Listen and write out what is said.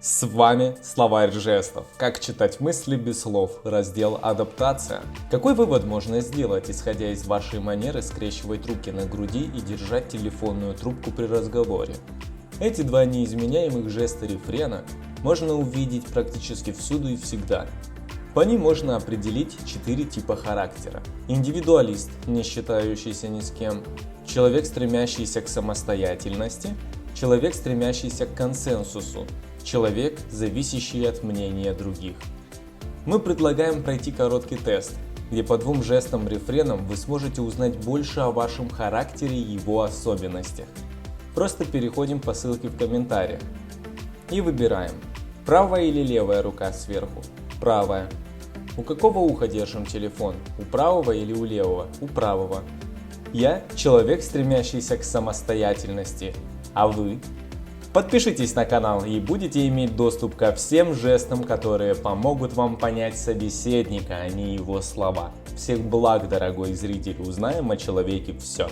С вами словарь жестов. Как читать мысли без слов. Раздел «Адаптация». Какой вывод можно сделать, исходя из вашей манеры скрещивать руки на груди и держать телефонную трубку при разговоре? Эти два неизменяемых жеста рефрена можно увидеть практически всюду и всегда. По ним можно определить 4 типа характера. Индивидуалист, не считающийся ни с кем. Человек, стремящийся к самостоятельности. Человек, стремящийся к консенсусу. Человек, зависящий от мнения других. Мы предлагаем пройти короткий тест, где по двум жестам-рефренам вы сможете узнать больше о вашем характере и его особенностях. Просто переходим по ссылке в комментариях и выбираем: правая или левая рука сверху? Правая. У какого уха держим телефон? У правого или у левого? У правого. Я человек, стремящийся к самостоятельности, а вы? Подпишитесь на канал и будете иметь доступ ко всем жестам, которые помогут вам понять собеседника, а не его слова. Всех благ, дорогой зритель, узнаем о человеке все.